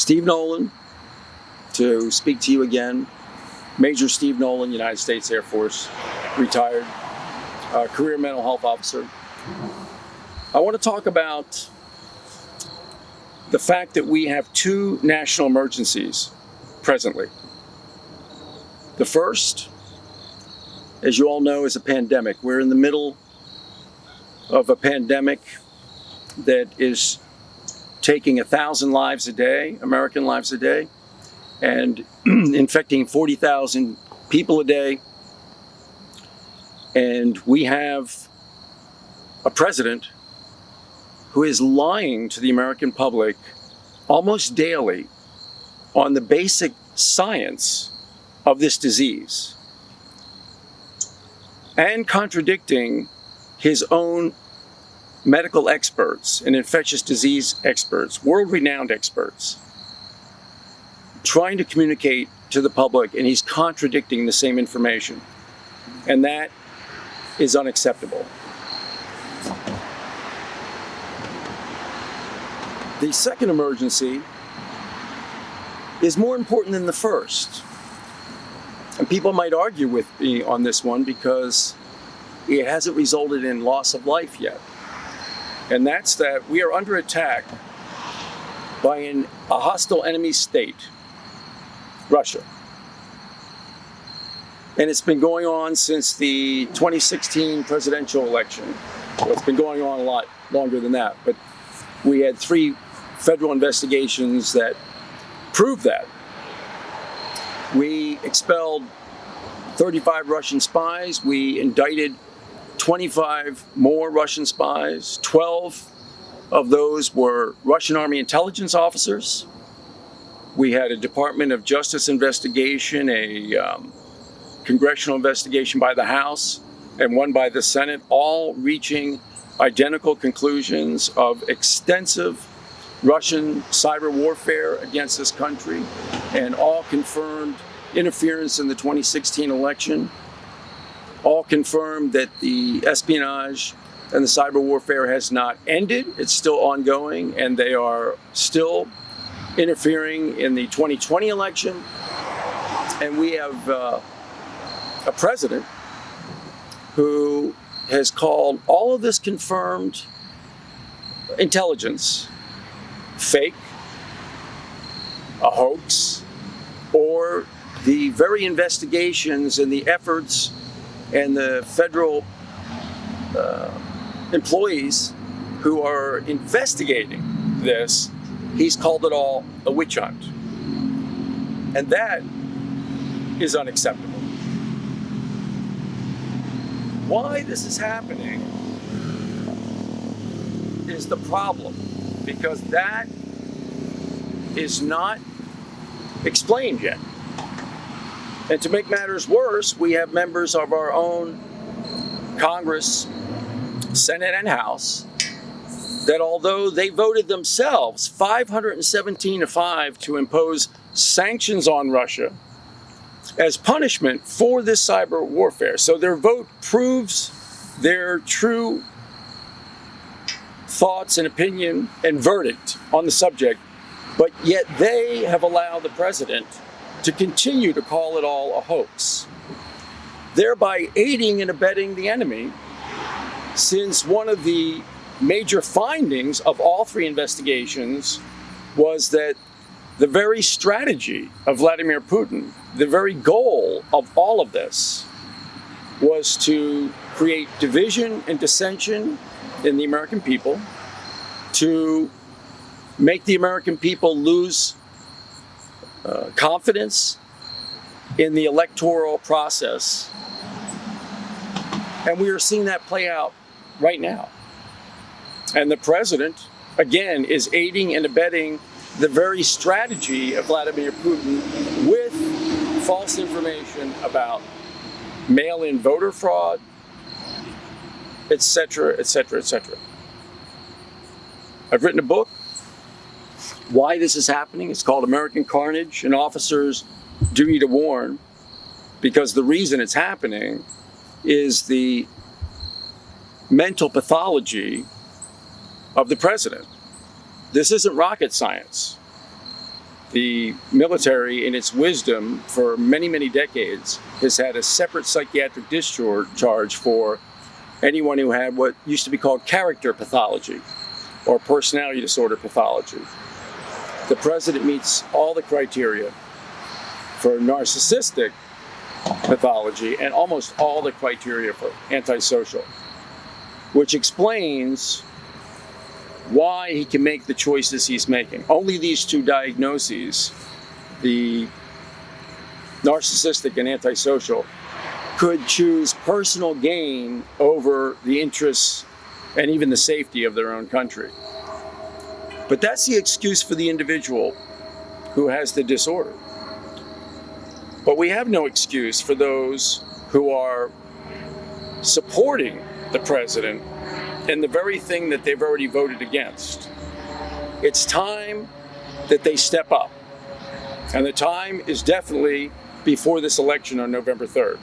Steve Nolan, to speak to you again. Major Steve Nolan, United States Air Force, retired, career mental health officer. I want to talk about the fact that we have two national emergencies presently. The first, as you all know, is a pandemic. We're in the middle of a pandemic that is taking 1,000 lives a day, American lives a day, and infecting 40,000 people a day. And we have a president who is lying to the American public almost daily on the basic science of this disease and contradicting his own medical experts and infectious disease experts, world-renowned experts, trying to communicate to the public, and he's contradicting the same information. And that is unacceptable. The second emergency is more important than the first. And people might argue with me on this one because it hasn't resulted in loss of life yet. And that's that we are under attack by a hostile enemy state, Russia. And it's been going on since the 2016 presidential election. Well, it's been going on a lot longer than that, but we had 3 federal investigations that proved that. We expelled 35 Russian spies. We indicted 25 more Russian spies. 12 of those were Russian Army intelligence officers. We had a Department of Justice investigation, a congressional investigation by the House, and one by the Senate, all reaching identical conclusions of extensive Russian cyber warfare against this country, and all confirmed interference in the 2016 election, all confirmed that the espionage and the cyber warfare has not ended. It's still ongoing, and they are still interfering in the 2020 election. And we have a president who has called all of this confirmed intelligence fake, a hoax, or the very investigations and the efforts and the federal employees who are investigating this. He's called it all a witch hunt. And that is unacceptable. Why this is happening is the problem, because that is not explained yet. And to make matters worse, we have members of our own Congress, Senate, and House that, although they voted themselves 517-5 to impose sanctions on Russia as punishment for this cyber warfare, so their vote proves their true thoughts and opinion and verdict on the subject, but yet they have allowed the president to continue to call it all a hoax, thereby aiding and abetting the enemy, since one of the major findings of all 3 investigations was that the very strategy of Vladimir Putin, the very goal of all of this, was to create division and dissension in the American people, to make the American people lose confidence in the electoral process. And we are seeing that play out right now. And the president, again, is aiding and abetting the very strategy of Vladimir Putin with false information about mail-in voter fraud, etc., etc., etc. I've written a book, why this is happening. It's called American Carnage, An Officer's Duty to Warn, because the reason it's happening is the mental pathology of the president. This isn't rocket science. The military, in its wisdom, for many, many decades, has had a separate psychiatric discharge for anyone who had what used to be called character pathology or personality disorder pathology. The president meets all the criteria for narcissistic pathology and almost all the criteria for antisocial, which explains why he can make the choices he's making. Only these two diagnoses, the narcissistic and antisocial, could choose personal gain over the interests and even the safety of their own country. But that's the excuse for the individual who has the disorder. But we have no excuse for those who are supporting the president in the very thing that they've already voted against. It's time that they step up. And the time is definitely before this election on November 3rd.